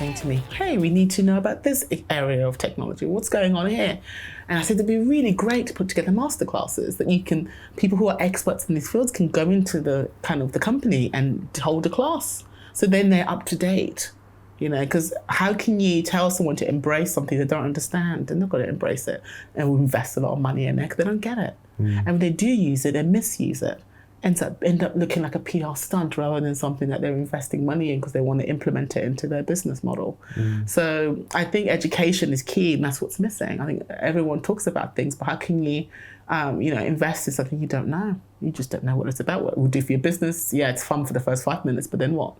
saying to me, hey, we need to know about this area of technology. What's going on here? And I said, it'd be really great to put together masterclasses that people who are experts in these fields can go into the company and hold a class. So then they're up to date, because how can you tell someone to embrace something they don't understand? They're not going to embrace it and will invest a lot of money in it because they don't get it. And when they do use it, they misuse it. End up looking like a PR stunt rather than something that they're investing money in because they want to implement it into their business model. So I think education is key, and that's what's missing. I think everyone talks about things, but how can you, invest in something you don't know? You just don't know what it's about. What it will do for your business? Yeah, it's fun for the first 5 minutes, but then what?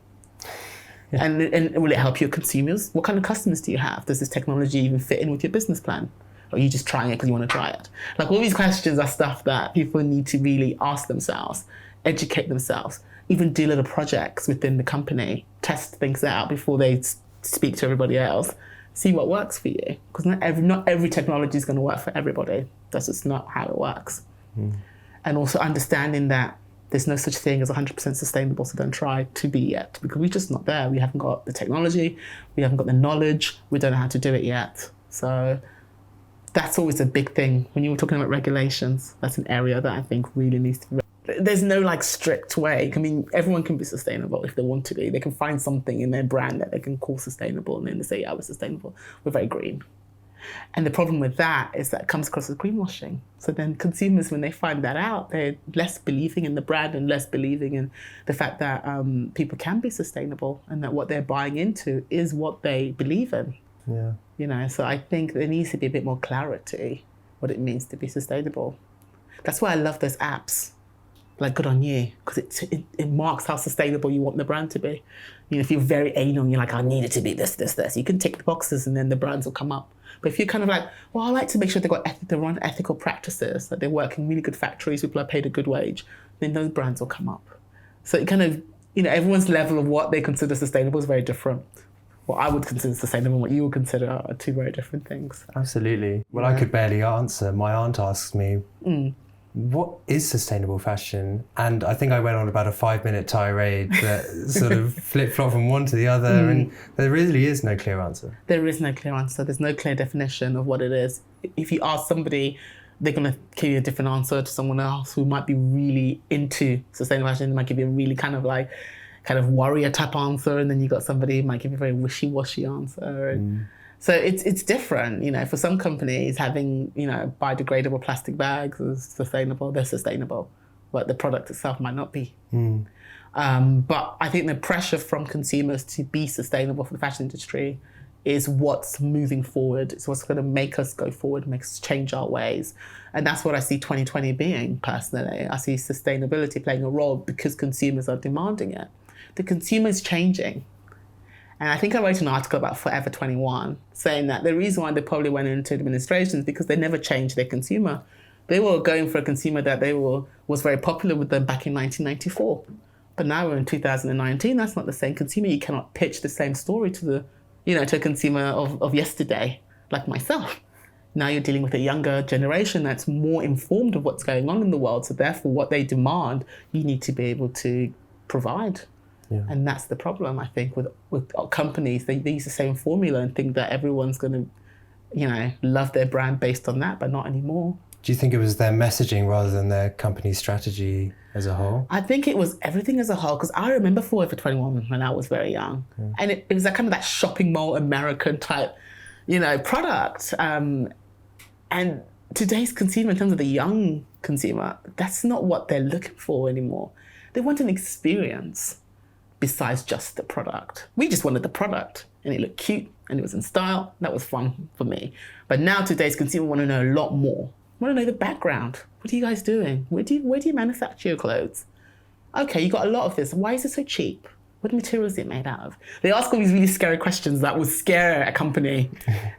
Yeah. And will it help your consumers? What kind of customers do you have? Does this technology even fit in with your business plan? Or are you just trying it because you want to try it? Like, all these questions are stuff that people need to really ask themselves, educate themselves, even do little projects within the company, test things out before they speak to everybody else, see what works for you. Because not every technology is going to work for everybody. That's just not how it works. And also understanding that there's no such thing as 100% sustainable, so don't try to be yet, because we're just not there. We haven't got the technology, we haven't got the knowledge, we don't know how to do it yet. So that's always a big thing. When you were talking about regulations, that's an area that I think really needs to be. There's no strict way. I mean, everyone can be sustainable if they want to be. They can find something in their brand that they can call sustainable, and then they say, yeah, we're sustainable. We're very green. And the problem with that is that it comes across as greenwashing. So then consumers, when they find that out, they're less believing in the brand and less believing in the fact that people can be sustainable and that what they're buying into is what they believe in. Yeah. So I think there needs to be a bit more clarity what it means to be sustainable. That's why I love those apps, like Good On You, because it marks how sustainable you want the brand to be. If you're very anal, you're like, I need it to be this, this, this. You can tick the boxes and then the brands will come up. But if you're kind of like, well, I like to make sure they run ethical practices, that they work in really good factories, people are paid a good wage, then those brands will come up. So it kind of, everyone's level of what they consider sustainable is very different. What I would consider sustainable and what you would consider are two very different things. Absolutely. Well, I could barely answer. My aunt asks me, what is sustainable fashion? And I think I went on about a 5-minute tirade that sort of flip-flop from one to the other, and there really is no clear answer. There is no clear answer. There's no clear definition of what it is. If you ask somebody, they're going to give you a different answer to someone else who might be really into sustainable fashion. They might give you a really kind of warrior type answer, and then you got somebody who might give you a very wishy-washy answer. And so it's different. For some companies, having biodegradable plastic bags is sustainable. They're sustainable, but the product itself might not be. But I think the pressure from consumers to be sustainable for the fashion industry is what's moving forward. It's what's going to make us go forward, make us change our ways. And that's what I see 2020 being, personally. I see sustainability playing a role because consumers are demanding it. The consumer is changing. And I think I wrote an article about Forever 21 saying that the reason why they probably went into administration is because they never changed their consumer. They were going for a consumer that was very popular with them back in 1994. But now we're in 2019, that's not the same consumer. You cannot pitch the same story to a consumer of yesterday, like myself. Now you're dealing with a younger generation that's more informed of what's going on in the world. So therefore, what they demand, you need to be able to provide. Yeah. And that's the problem, I think, with companies. They use the same formula and think that everyone's going to, love their brand based on that, but not anymore. Do you think it was their messaging rather than their company strategy as a whole? I think it was everything as a whole, because I remember Forever 21 when I was very young. And it was that kind of that shopping mall American type, product. And today's consumer, in terms of the young consumer, that's not what they're looking for anymore. They want an experience besides just the product. We just wanted the product, and it looked cute and it was in style. That was fun for me. But now today's consumer want to know a lot more. Want to know the background. What are you guys doing? Where do you manufacture your clothes? Okay, you got a lot of this. Why is it so cheap? What material is it made out of? They ask all these really scary questions that will scare a company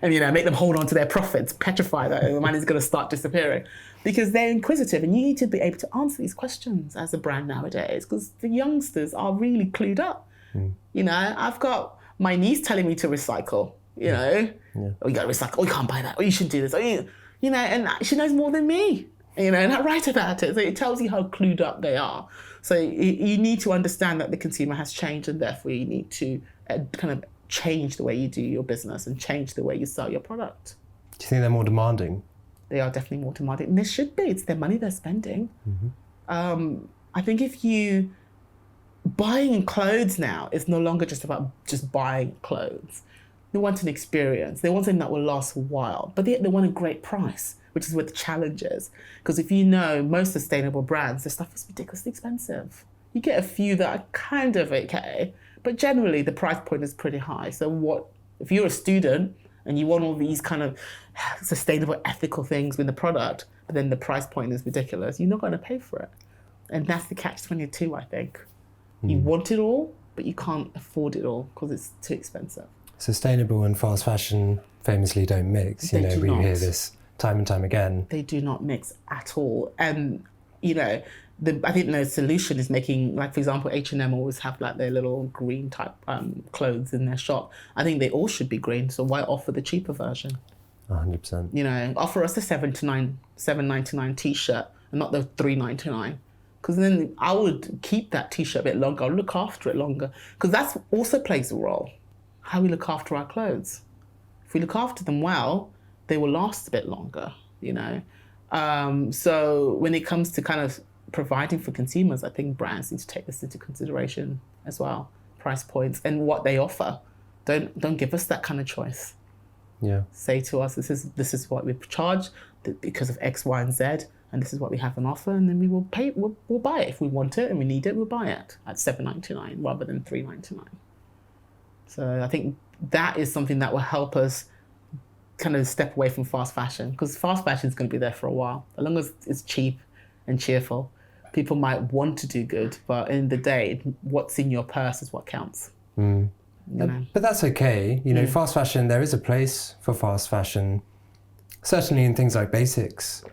and make them hold on to their profits, petrify that the money's going to start disappearing, because they're inquisitive, and you need to be able to answer these questions as a brand nowadays, because the youngsters are really clued up. I've got my niece telling me to recycle. Oh, you got to recycle. Oh, you can't buy that. Oh, you should do this. Oh, and she knows more than me. And I write about it. So it tells you how clued up they are. So you need to understand that the consumer has changed, and therefore you need to kind of change the way you do your business and change the way you sell your product. Do you think they're more demanding? They are definitely more demanding. And they should be. It's their money they're spending. I think if you... Buying clothes now is no longer just about just buying clothes. They want an experience. They want something that will last a while. But they want a great price, which is what the challenge is. Because if you know most sustainable brands, their stuff is ridiculously expensive. You get a few that are kind of okay, but generally the price point is pretty high. So if you're a student and you want all these kind of sustainable, ethical things with the product, but then the price point is ridiculous, you're not going to pay for it. And that's the catch-22, I think. You want it all, but you can't afford it all because it's too expensive. Sustainable and fast fashion famously don't mix. We hear this time and time again. They do not mix at all. And, I think the solution is making, like, for example, H&M always have like their little green type clothes in their shop. I think they all should be green. So why offer the cheaper version? 100%. Offer us a $7.99 t-shirt and not the $3.99. Because then I would keep that t-shirt a bit longer. I'll look after it longer. Because that also plays a role. How we look after our clothes. If we look after them well, they will last a bit longer, So when it comes to kind of providing for consumers, I think brands need to take this into consideration as well. Price points and what they offer. Don't give us that kind of choice. Yeah. Say to us, this is what we charge because of X, Y, and Z. And this is what we have on offer, and then we will pay. We'll buy it if we want it and we need it. We'll buy it at $7.99 rather than $3.99. So I think that is something that will help us kind of step away from fast fashion, because fast fashion is going to be there for a while. As long as it's cheap and cheerful, people might want to do good, but in the day, what's in your purse is what counts. But that's okay. Fast fashion. There is a place for fast fashion, certainly in things like basics.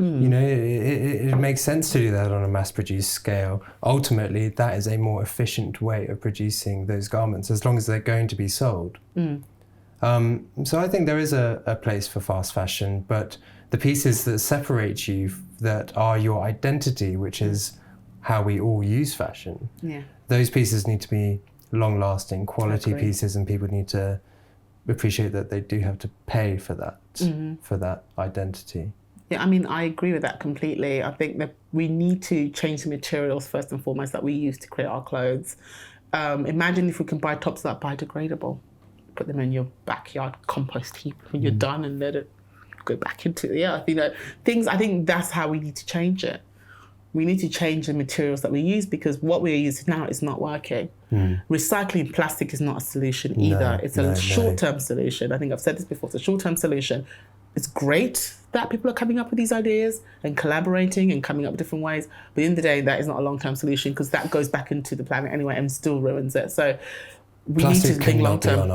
It makes sense to do that on a mass-produced scale. Ultimately, that is a more efficient way of producing those garments, as long as they're going to be sold. So I think there is a place for fast fashion, but the pieces that separate you, that are your identity, which is how we all use fashion, those pieces need to be long-lasting, quality pieces, and people need to appreciate that they do have to pay for that identity. Yeah, I agree with that completely. I think that we need to change the materials first and foremost that we use to create our clothes. Imagine if we can buy tops that are biodegradable, put them in your backyard compost heap when you're done and let it go back into the earth. I think that's how we need to change it. We need to change the materials that we use because what we're using now is not working. Recycling plastic is not a solution either. It's a short-term solution. I think I've said this before. It's a short-term solution. It's great that people are coming up with these ideas and collaborating and coming up with different ways. But at the end of the day, that is not a long-term solution because that goes back into the planet anyway and still ruins it. So we need to think long-term.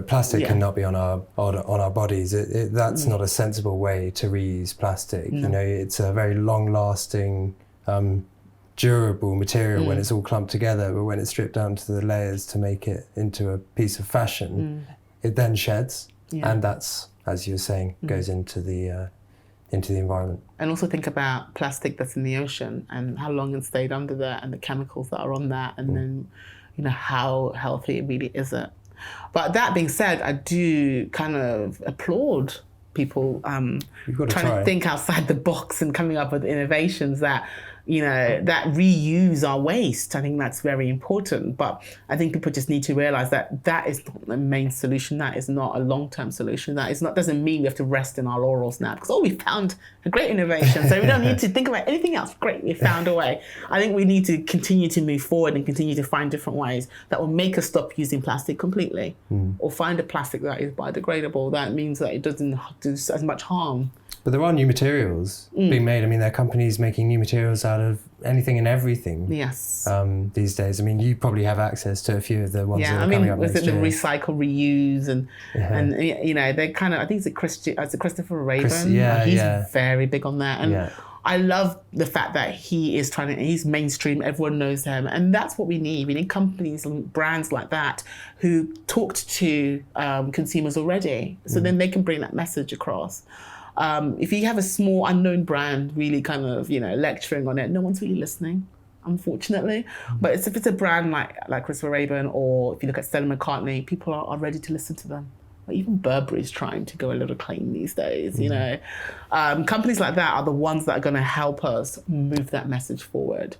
Plastic cannot be on our bodies. That's not a sensible way to reuse plastic. No. It's a very long-lasting, durable material when it's all clumped together, but when it's stripped down to the layers to make it into a piece of fashion, it then sheds, and that's, as you were saying, goes into the environment. And also think about plastic that's in the ocean and how long it stayed under there and the chemicals that are on that, and then how healthy it really isn't. But that being said, I do kind of applaud people trying to think outside the box and coming up with innovations that that reuse our waste. I think that's very important. But I think people just need to realize that that is not the main solution. That is not a long-term solution. Doesn't mean we have to rest in our laurels now because, we found a great innovation. So we don't need to think about anything else. Great, we found a way. I think we need to continue to move forward and continue to find different ways that will make us stop using plastic completely or find a plastic that is biodegradable. That means that it doesn't do as much harm. But there are new materials being made. There are companies making new materials out of anything and everything. Yes. These days. you probably have access to a few of the ones that are coming up next year. The recycle, reuse, and they kind of, I think it's Christopher Raven. He's very big on that. And I love the fact that he's mainstream, everyone knows him. And that's what we need. We need companies and brands like that who talked to consumers already. So then they can bring that message across. If you have a small unknown brand really kind of, lecturing on it, no one's really listening. unfortunately. But if it's a brand like Christopher Rabin, or if you look at Stella McCartney, people are ready to listen to them. Or even Burberry's trying to go a little clean these days, you know. Companies like that are the ones that are going to help us move that message forward.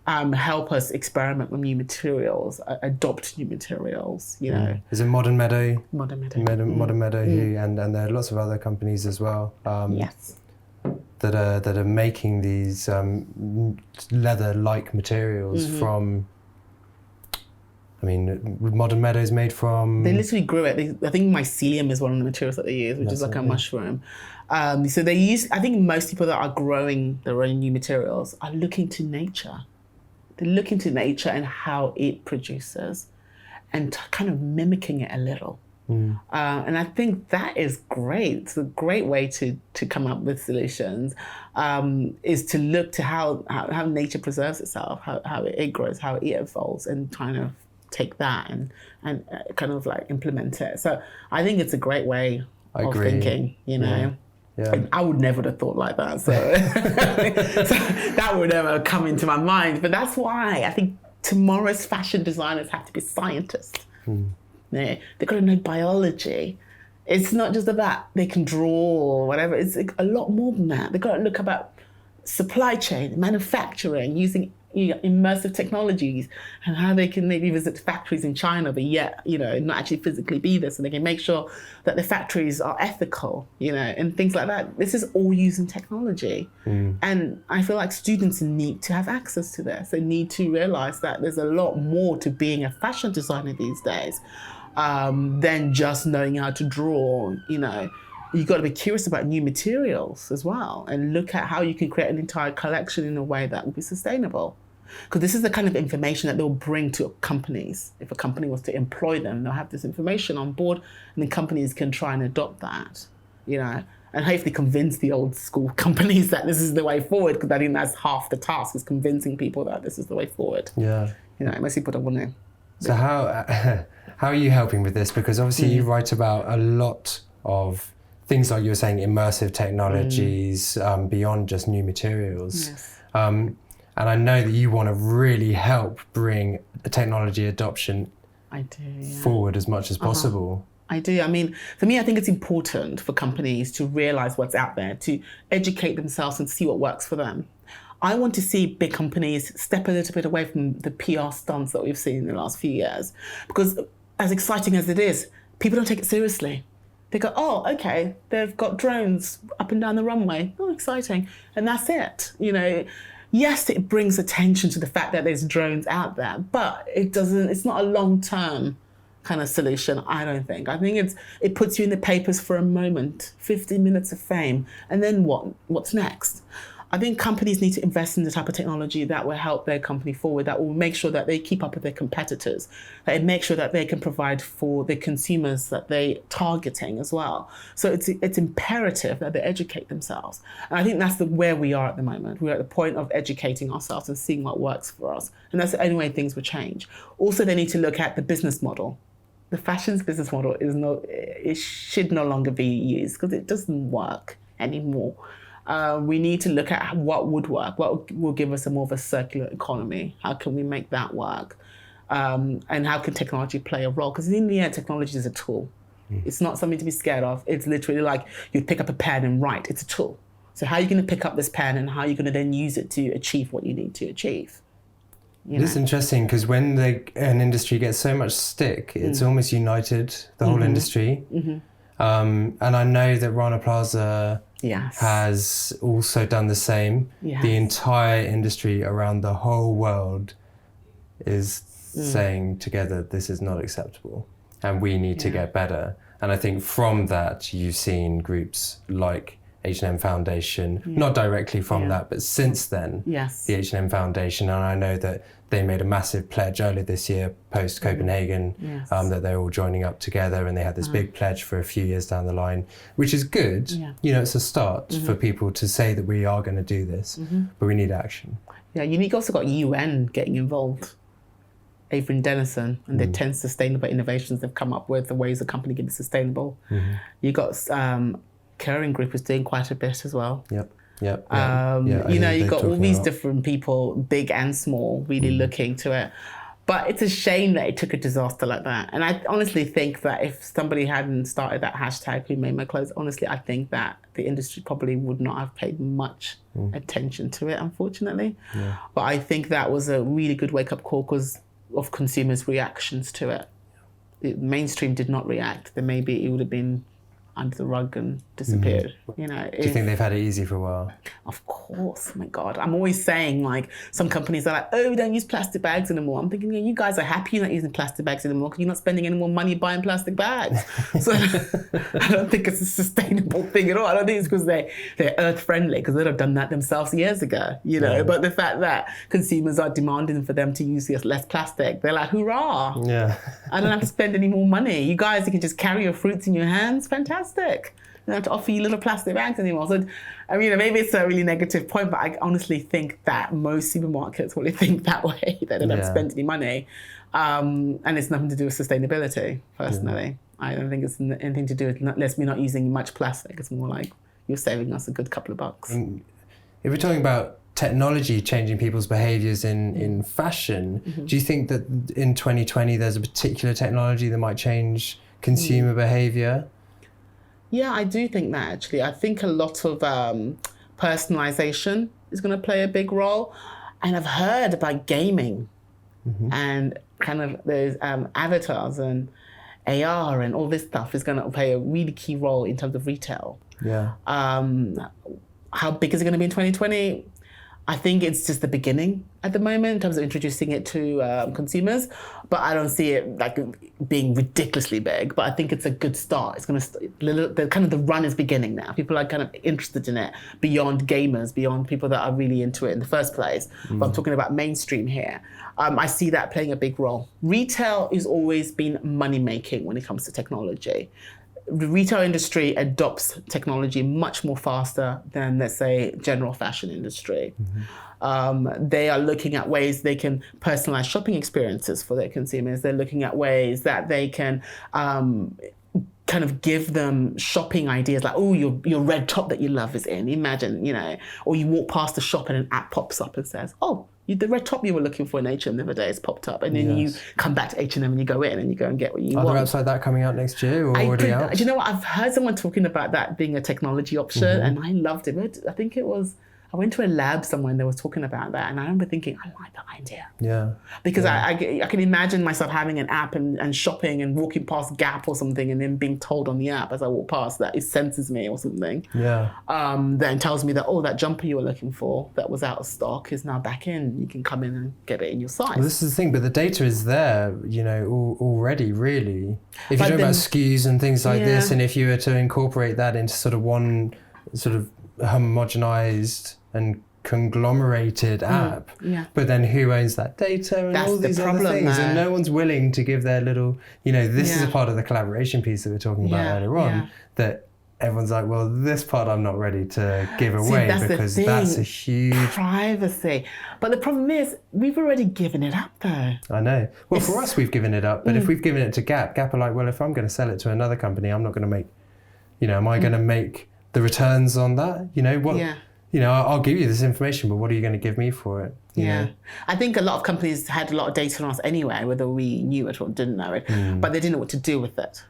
Help us experiment with new materials, adopt new materials, you know. Is it Modern Meadow? Modern Meadow. Modern Meadow, and there are lots of other companies as well. Yes. That are making these leather-like materials from. I mean, Modern Meadow is made from. They literally grew it. I think mycelium is one of the materials that they use, which is like a mushroom. So they use. I think most people that are growing their own new materials are looking to nature. They're looking to nature and how it produces, and kind of mimicking it a little. And I think that is great. It's a great way to come up with solutions, is to look to how nature preserves itself, how it grows, how it evolves, and kind of take that and kind of like implement it. So I think it's a great way of thinking, you know. Yeah. I would never have thought like that. So, so that would never come into my mind. But that's why I think tomorrow's fashion designers have to be scientists. They've got to know biology. It's not just about they can draw or whatever. It's a lot more than that. They've got to look about supply chain, manufacturing, using immersive technologies, and how they can maybe visit factories in China, but yet, you know, not actually physically be there, so they can make sure that the factories are ethical, you know, and things like that. This is all using technology. And I feel like students need to have access to this. They need to realize that there's a lot more to being a fashion designer these days than just knowing how to draw, you know. You've got to be curious about new materials as well, and look at how you can create an entire collection in a way that will be sustainable. Because this is the kind of information that they'll bring to companies. If a company was to employ them, they'll have this information on board, and then companies can try and adopt that, you know, and hopefully convince the old school companies that this is the way forward, because I think that's half the task, is convincing people that this is the way forward. Yeah. You know, most people don't want to. So how are you helping with this? Because obviously you write about a lot of things like you were saying, immersive technologies, beyond just new materials. Yes. And I know that you want to really help bring technology adoption forward as much as possible. I do. I mean, for me, I think it's important for companies to realize what's out there, to educate themselves and see what works for them. I want to see big companies step a little bit away from the PR stunts that we've seen in the last few years, because as exciting as it is, people don't take it seriously. They go, oh, okay, they've got drones up and down the runway. Oh, exciting. And that's it. You know, yes, it brings attention to the fact that there's drones out there, but it's not a long-term kind of solution, I don't think. I think it puts you in the papers for a moment, 15 minutes of fame, and then what's next? I think companies need to invest in the type of technology that will help their company forward, that will make sure that they keep up with their competitors, that it makes sure that they can provide for the consumers that they're targeting as well. So it's imperative that they educate themselves. And I think that's where we are at the moment. We're at the point of educating ourselves and seeing what works for us. And that's the only way things will change. Also, they need to look at the business model. The fashion's business model it should no longer be used, because it doesn't work anymore. We need to look at what would work, what will give us more of a circular economy. How can we make that work? And how can technology play a role? Because in the end, technology is a tool. It's not something to be scared of. It's literally like you pick up a pen and write. It's a tool. So how are you going to pick up this pen, and how are you going to then use it to achieve what you need to achieve? It's interesting, because when an industry gets so much stick, it's almost united the whole industry. And I know that Rana Plaza has also done the same. The entire industry around the whole world is saying together, this is not acceptable and we need to get better. And I think from that, you've seen groups like H&M Foundation, not directly from that, but since then, the H&M Foundation. And I know that they made a massive pledge earlier this year, post Copenhagen, that they're all joining up together, and they had this big pledge for a few years down the line, which is good. You know, it's a start for people to say that we are going to do this, but we need action. Yeah, you've also got UN getting involved. Avery Dennison and the 10 sustainable innovations they've come up with, the ways a company can be sustainable. You got Caring Group is doing quite a bit as well. Yep. You got all these different people, big and small, really looking to it. But it's a shame that it took a disaster like that. And I honestly think that if somebody hadn't started that hashtag, Who Made My Clothes, honestly, I think that the industry probably would not have paid much attention to it, unfortunately. Yeah. But I think that was a really good wake-up call because of consumers' reactions to it. The mainstream did not react. Then maybe it would have been under the rug and disappeared. Do you think they've had it easy for a while? Of course. Oh my God. I'm always saying, like, some companies are like, oh, we don't use plastic bags anymore. I'm thinking, yeah, you guys are happy you're not using plastic bags anymore because you're not spending any more money buying plastic bags. So I don't think it's a sustainable thing at all. I don't think it's because they're earth friendly, because they'd have done that themselves years ago, But the fact that consumers are demanding for them to use less plastic, they're like, hurrah. Yeah. I don't have to spend any more money. You guys, you can just carry your fruits in your hands. Fantastic. I don't have to offer you little plastic bags anymore. So, maybe it's a really negative point, but I honestly think that most supermarkets will think that way, that they don't spend any money. And it's nothing to do with sustainability, personally. Yeah. I don't think it's anything to do with unless we're not using much plastic. It's more like you're saving us a good couple of bucks. If we're talking about technology changing people's behaviours in fashion, do you think that in 2020 there's a particular technology that might change consumer behaviour? Yeah, I do think that, actually. I think a lot of personalization is going to play a big role. And I've heard about gaming and kind of those avatars and AR and all this stuff is going to play a really key role in terms of retail. Yeah. How big is it going to be in 2020? I think it's just the beginning at the moment in terms of introducing it to consumers, but I don't see it like being ridiculously big. But I think it's a good start. It's going to kind of the run is beginning now. People are kind of interested in it beyond gamers, beyond people that are really into it in the first place. But I'm talking about mainstream here. I see that playing a big role. Retail has always been money making when it comes to technology. The retail industry adopts technology much more faster than, let's say, general fashion industry. They are looking at ways they can personalize shopping experiences for their consumers. They're looking at ways that they can kind of give them shopping ideas like, oh, your red top that you love is in. Imagine, or you walk past the shop and an app pops up and says, oh, the red top you were looking for in H&M the other day has popped up. And then you come back to H&M and you go in and you go and get what you want. Are there apps like that coming out next year or already out? Do you know what? I've heard someone talking about that being a technology option and I loved it. I think it was, I went to a lab somewhere and they were talking about that and I remember thinking, I like that idea. Yeah. Because I can imagine myself having an app and shopping and walking past Gap or something and then being told on the app as I walk past that it senses me or something. Yeah. Then tells me that, oh, that jumper you were looking for that was out of stock is now back in. You can come in and get it in your size. Well, this is the thing, but the data is there, already, really. If you talk about SKUs and things like this, and if you were to incorporate that into sort of one sort of homogenized and conglomerated app, but then who owns that data and all these other things, and no one's willing to give their little, this is a part of the collaboration piece that we were talking about earlier on, that everyone's like, well, this part I'm not ready to give away because that's a huge privacy. But the problem is we've already given it up though. I know. Well, for us we've given it up, but if we've given it to Gap are like, well, if I'm going to sell it to another company, I'm not going to make, am I going to make the returns on that? I'll give you this information, but what are you going to give me for it? You know? I think a lot of companies had a lot of data on us anyway, whether we knew it or didn't know it, but they didn't know what to do with it.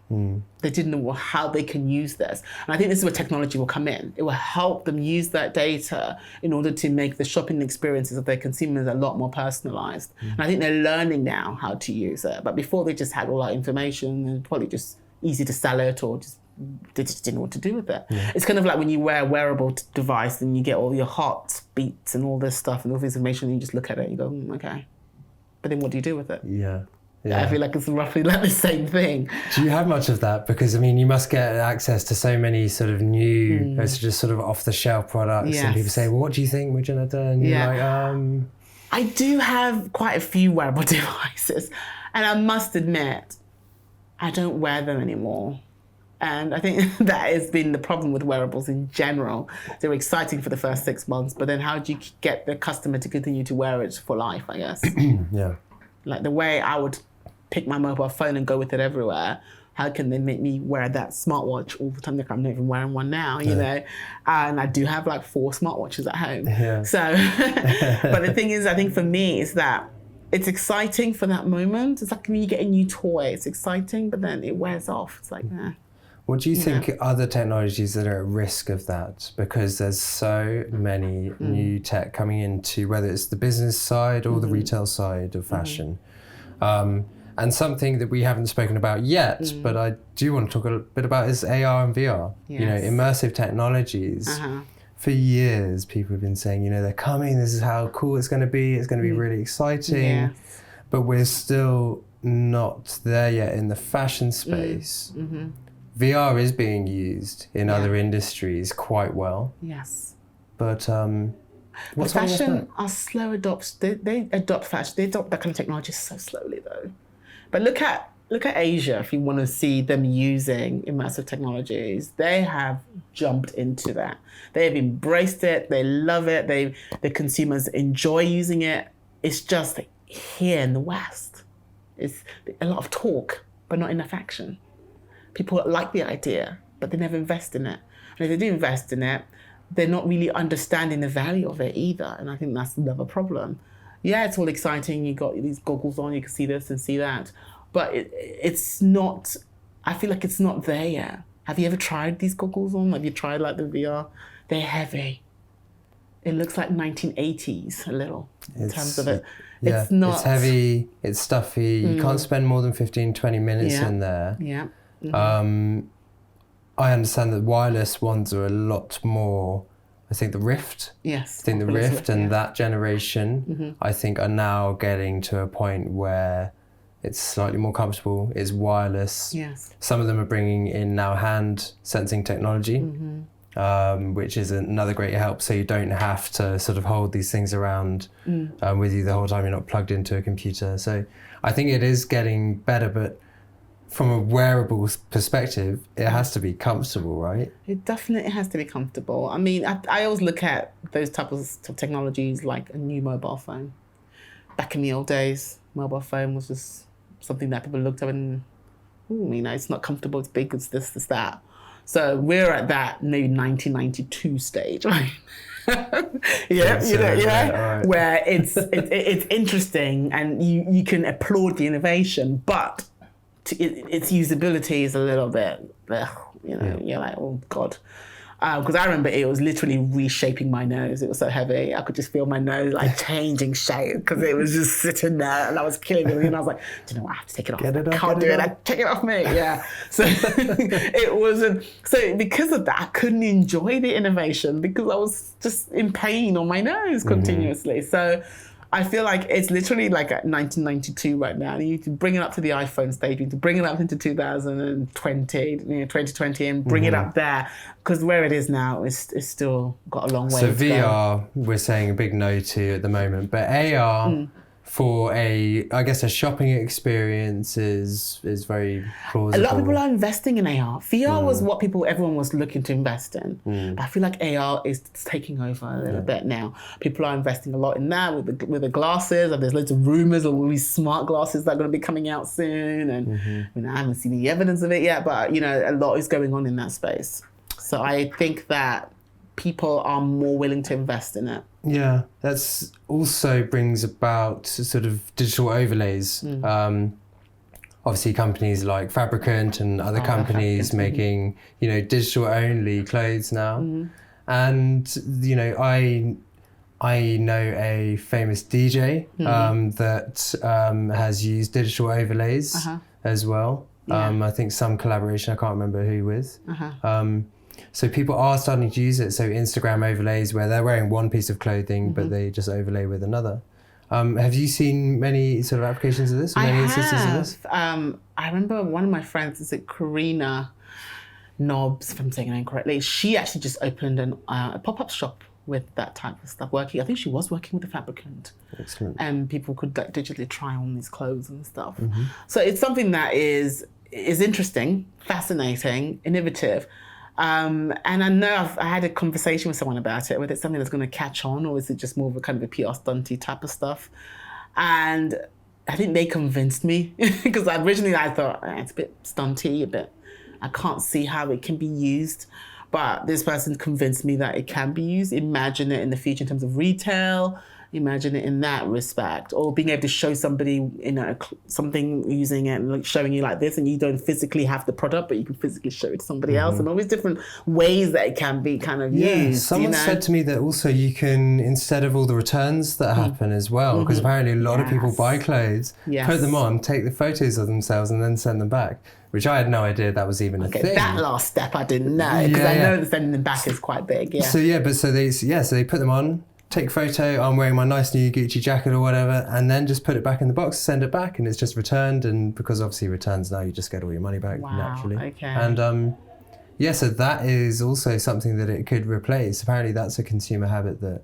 They didn't know how they can use this. And I think this is where technology will come in. It will help them use that data in order to make the shopping experiences of their consumers a lot more personalized. And I think they're learning now how to use it. But before they just had all that information and probably just easy to sell it or they just didn't know what to do with it. It's kind of like when you wear a wearable device and you get all your heart beats and all this stuff and all this information and you just look at it and you go, okay. But then what do you do with it? I feel like it's roughly like the same thing. Do you have much of that? Because, you must get access to so many sort of new, just sort of off-the-shelf products and people say, well, what do you think, Muchaneta? And you're like, I do have quite a few wearable devices and I must admit, I don't wear them anymore. And I think that has been the problem with wearables in general. They're exciting for the first 6 months, but then how do you get the customer to continue to wear it for life, I guess? Like the way I would pick my mobile phone and go with it everywhere, How can they make me wear that smartwatch all the time? Like I'm not even wearing one now, you know? And I do have like 4 smartwatches at home. Yeah. So, but the thing is, I think for me is that it's exciting for that moment. It's like when you get a new toy, it's exciting, but then it wears off. It's like, What do you think other technologies that are at risk of that? Because there's so many new tech coming into, whether it's the business side or the retail side of fashion. And something that we haven't spoken about yet, but I do want to talk a bit about is AR and VR. Yes. You know, immersive technologies. For years, people have been saying, you know, they're coming, this is how cool it's going to be really exciting. Yes. But we're still not there yet in the fashion space. VR is being used in other industries quite well. Yes. But what's fashion are slow adopts. They adopt fashion. They adopt that kind of technology so slowly though. But look at Asia if you want to see them using immersive technologies. They have jumped into that. They have embraced it. They love it. The consumers enjoy using it. It's just here in the West, it's a lot of talk, but not enough action. People like the idea, but they never invest in it. And if they do invest in it, they're not really understanding the value of it either. And I think that's another problem. Yeah, it's all exciting. You got these goggles on, you can see this and see that. But it's not, I feel like it's not there yet. Have you ever tried these goggles on? Have you tried like the VR? They're heavy. It looks like 1980s a little in terms of it. Yeah, it's not. It's heavy, it's stuffy. You can't spend more than 15, 20 minutes in there. Yeah. I understand that wireless ones are a lot more. I think the Rift. Yes. I think the Rift and that generation, I think, are now getting to a point where it's slightly more comfortable. It's wireless. Yes. Some of them are bringing in now hand sensing technology, which is another great help. So you don't have to sort of hold these things around with you the whole time. You're not plugged into a computer. So I think it is getting better, but from a wearable perspective, it has to be comfortable, right? It definitely has to be comfortable. I mean, I always look at those types of technologies like a new mobile phone. Back in the old days, mobile phone was just something that people looked at and, you know, it's not comfortable, it's big, it's this, it's that. So we're at that maybe 1992 stage, right? Where it's interesting and you can applaud the innovation, but its usability is a little bit, you're like, oh God. Because I remember it was literally reshaping my nose. It was so heavy. I could just feel my nose like changing shape because it was just sitting there and I was killing me. And I was like, do you know what? I have to take it off. I can't do it. Take it off me. Yeah. So it wasn't. So because of that, I couldn't enjoy the innovation because I was just in pain on my nose continuously. So I feel like it's literally like at 1992 right now. You need to bring it up to the iPhone stage. You need to bring it up into 2020, 2020 and bring it up there. Because where it is now, it's still got a long way to go. So VR, we're saying a big no to at the moment. But AR, for I guess a shopping experience is very plausible. A lot of people are investing in AR. VR was what everyone was looking to invest in. But I feel like AR is taking over a little bit now. People are investing a lot in that with the glasses. And there's loads of rumors of all these smart glasses that are going to be coming out soon. And I haven't seen any evidence of it yet, but a lot is going on in that space. So I think that people are more willing to invest in it. Yeah, that's also brings about sort of digital overlays. Obviously, companies like Fabricant and other companies making, digital only clothes now. And, I know a famous DJ that has used digital overlays as well. I think some collaboration, I can't remember who with. So people are starting to use it. So Instagram overlays where they're wearing one piece of clothing, but they just overlay with another. Have you seen many sort of applications of this? Many instances of this? I remember one of my friends, is it Karina Nobbs, if I'm saying her name correctly, she actually just opened a pop-up shop with that type of stuff working. I think she was working with the Fabricant. Excellent. And people could digitally try on these clothes and stuff. So it's something that is interesting, fascinating, innovative. And I know I had a conversation with someone about it, whether it's something that's going to catch on or is it just more of a kind of a PR stunty type of stuff. And I think they convinced me because originally I thought it's a bit stunty, I can't see how it can be used. But this person convinced me that it can be used. Imagine it in the future in terms of retail. Imagine it in that respect, or being able to show somebody, something using it and like showing you like this, and you don't physically have the product, but you can physically show it to somebody else, and all these different ways that it can be kind of used. Someone said to me that also you can, instead of all the returns that happen as well, because apparently a lot of people buy clothes, put them on, take the photos of themselves, and then send them back. Which I had no idea that was even a thing. That last step I didn't know, because I know that sending them back is quite big. So they put them on. Take a photo, I'm wearing my nice new Gucci jacket or whatever, and then just put it back in the box, send it back, and it's just returned. And because obviously returns now, you just get all your money back naturally. Okay. And so that is also something that it could replace. Apparently that's a consumer habit that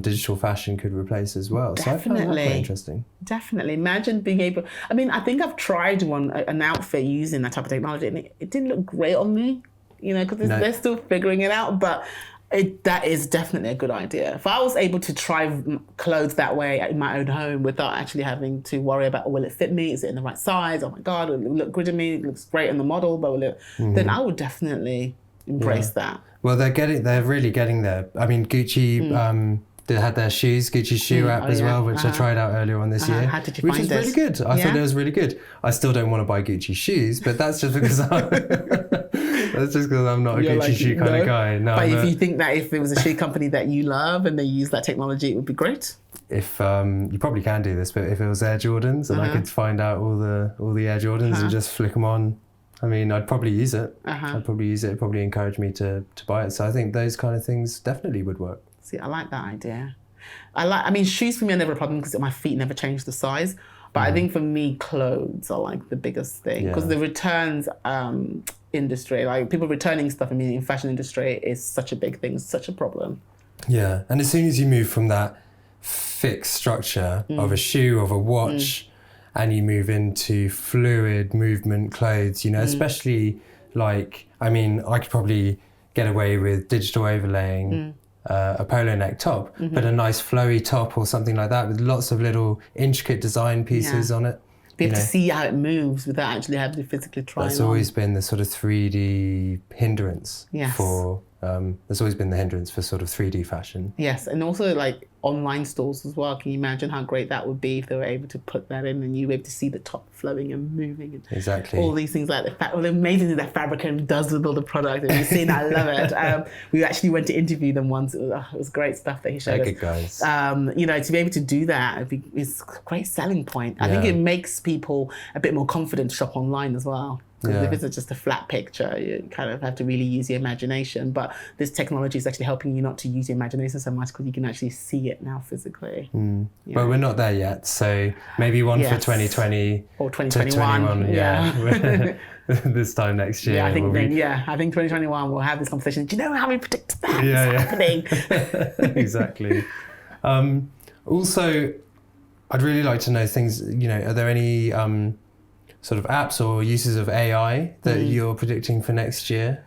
digital fashion could replace as well. Definitely. So I found that quite interesting. Definitely. Imagine being able, I think I've tried an outfit using that type of technology, and it didn't look great on me, because they're still figuring it out, but that is definitely a good idea. If I was able to try clothes that way in my own home without actually having to worry about, will it fit me? Is it in the right size? Oh my God, will it look good on me? It looks great on the model, but then I would definitely embrace that. Well, they're really getting there. I mean, Gucci, they had their Gucci shoe app as well, which I tried out earlier on this year. How did you find it? Which is really good. I thought it was really good. I still don't want to buy Gucci shoes, but that's just because I'm not a Gucci shoe kind of guy. No, but if you think that if there was a shoe company that you love and they use that technology, it would be great. If you probably can do this, but if it was Air Jordans and I could find out all the Air Jordans and just flick them on, I mean, I'd probably use it. I'd probably use it. It'd probably encourage me to buy it. So I think those kind of things definitely would work. See, I like that idea. Shoes for me are never a problem because my feet never change the size. But I think for me, clothes are like the biggest thing because the returns industry, like people returning stuff in the fashion industry is such a big thing, such a problem. Yeah, and as soon as you move from that fixed structure of a shoe, of a watch, and you move into fluid movement clothes, especially like, I could probably get away with digital overlaying a polo neck top, but a nice flowy top or something like that with lots of little intricate design pieces on it. Be able to see how it moves without actually having to physically try it on. That's always been the sort of 3D hindrance for... there's always been the hindrance for sort of 3D fashion. Yes, and also like online stores as well. Can you imagine how great that would be if they were able to put that in and you were able to see the top flowing and moving and all these things like the amazing that Fabricant does with all the product. Have you seen? I love it. We actually went to interview them once. It was great stuff that he showed us. Good guys. To be able to do that is a great selling point. I think it makes people a bit more confident to shop online as well. Because if it's just a flat picture, you kind of have to really use your imagination. But this technology is actually helping you not to use your imagination so much because you can actually see it now physically. Well, we're not there yet. So maybe one for 2020 or 2021. This time next year. I think 2021 we'll have this conversation. Do you know how we predict that happening? Exactly. Also, I'd really like to know things, are there any... sort of apps or uses of AI that you're predicting for next year?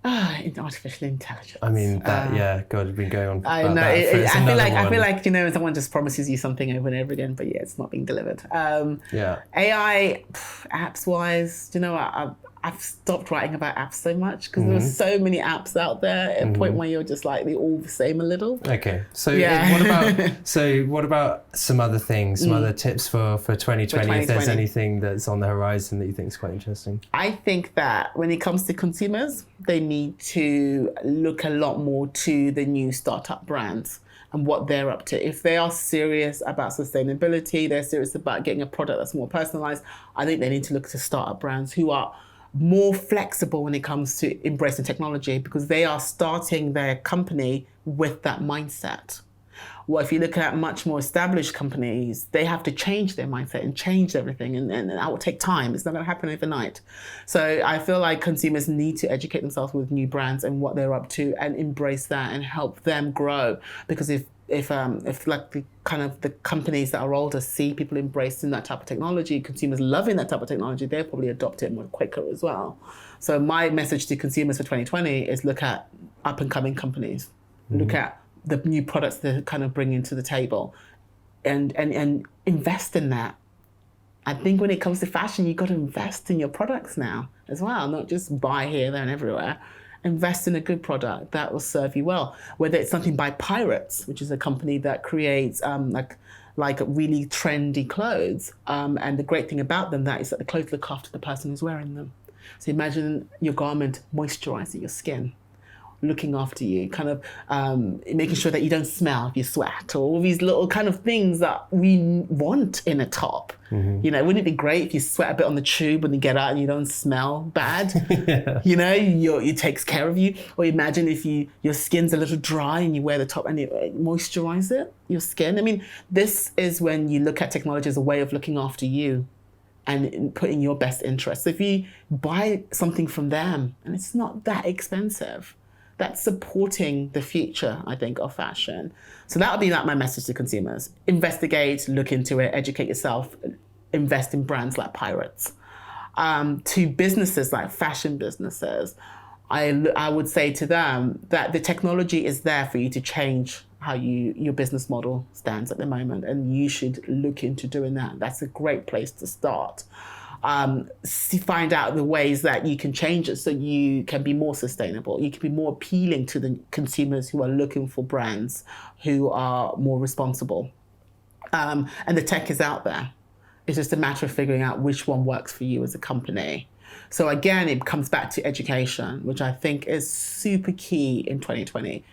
Artificial intelligence. I mean, God, it's been going on. I know. I feel like someone just promises you something over and over again, but it's not being delivered. AI apps wise, I've stopped writing about apps so much because there are so many apps out there at a point where you're just like they're all the same a little. Okay, so what about some other things, some other tips for 2020? If there's anything that's on the horizon that you think is quite interesting? I think that when it comes to consumers, they need to look a lot more to the new startup brands and what they're up to. If they are serious about sustainability, they're serious about getting a product that's more personalized, I think they need to look to startup brands who are more flexible when it comes to embracing technology because they are starting their company with that mindset. Well, if you look at much more established companies, they have to change their mindset and change everything, and that will take time. It's not going to happen overnight. So I feel like consumers need to educate themselves with new brands and what they're up to and embrace that and help them grow. Because if like the companies that are older see people embracing that type of technology, consumers loving that type of technology, they'll probably adopt it more quicker as well. So my message to consumers for 2020 is look at up and coming companies, look at the new products they're kind of bringing to the table, and invest in that. I think when it comes to fashion, you've got to invest in your products now as well, not just buy here, there, and everywhere. Invest in a good product that will serve you well. Whether it's something by Pirates, which is a company that creates like really trendy clothes. And the great thing about them is that the clothes look after the person who's wearing them. So imagine your garment moisturizing your skin, looking after you, kind of making sure that you don't smell if you sweat, or all these little kind of things that we want in a top. You know, wouldn't it be great if you sweat a bit on the tube when you get out and you don't smell bad? Yeah. You know, it takes care of you. Or imagine if your skin's a little dry and you wear the top and it moisturizes your skin. I mean, this is when you look at technology as a way of looking after you and putting your best interest. So if you buy something from them and it's not that expensive, that's supporting the future, I think, of fashion. So that would be like my message to consumers. Investigate, look into it, educate yourself, invest in brands like Pirates. To businesses like fashion businesses, I would say to them that the technology is there for you to change how your business model stands at the moment, and you should look into doing that. That's a great place to start. Find out the ways that you can change it so you can be more sustainable. You can be more appealing to the consumers who are looking for brands who are more responsible. And the tech is out there. It's just a matter of figuring out which one works for you as a company. So again, it comes back to education, which I think is super key in 2020.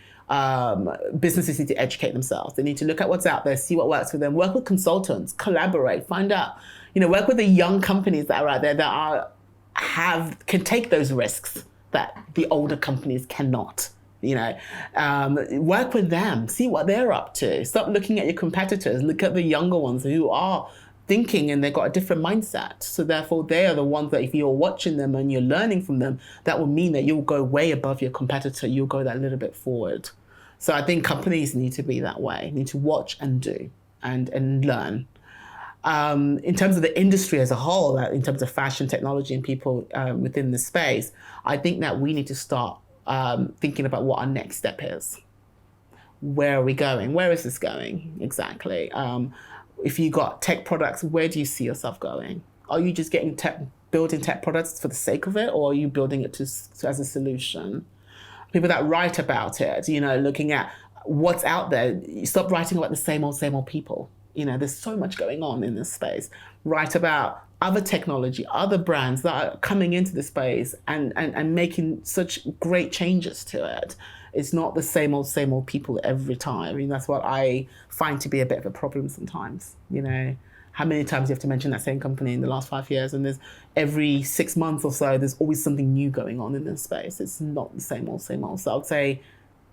Businesses need to educate themselves. They need to look at what's out there, see what works for them, work with consultants, collaborate, find out, work with the young companies that are out there that can take those risks that the older companies cannot. Work with them, see what they're up to. Stop looking at your competitors, look at the younger ones who are thinking and they've got a different mindset. So therefore they are the ones that if you're watching them and you're learning from them, that will mean that you'll go way above your competitor. You'll go that little bit forward. So I think companies need to be that way, need to watch and do and learn. In terms of the industry as a whole, in terms of fashion, technology and people within the space, I think that we need to start thinking about what our next step is. Where are we going? Where is this going exactly? If you got tech products, where do you see yourself going? Are you just building tech products for the sake of it, or are you building it as a solution? People that write about it, looking at what's out there, you stop writing about the same old people. There's so much going on in this space. Write about other technology, other brands that are coming into the space and making such great changes to it. It's not the same old people every time. I mean, that's what I find to be a bit of a problem sometimes. How many times you have to mention that same company in the last 5 years, and there's every 6 months or so, there's always something new going on in this space. It's not the same old. So I would say,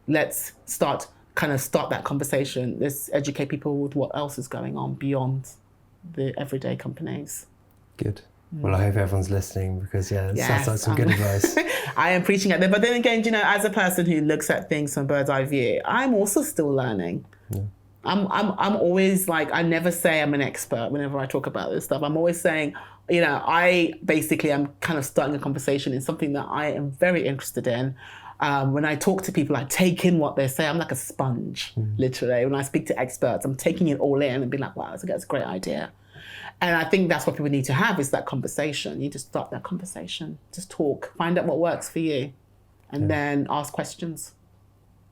let's start that conversation. Let's educate people with what else is going on beyond the everyday companies. Good. Well, I hope everyone's listening because, it sounds like some good advice. I am preaching at them. But then again, as a person who looks at things from a bird's eye view, I'm also still learning. Yeah. I'm always I never say I'm an expert whenever I talk about this stuff. I'm always saying, I'm kind of starting a conversation in something that I am very interested in. When I talk to people, I take in what they say. I'm like a sponge, literally. When I speak to experts, I'm taking it all in and being like, wow, that's a great idea. And I think that's what people need to have is that conversation. You just start that conversation. Just talk. Find out what works for you. And then ask questions.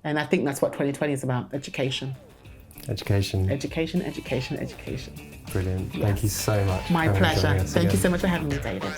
And I think that's what 2020 is about, education. Education. Education. Brilliant. Yes. Thank you so much. My pleasure. Thank you so much for having me, David.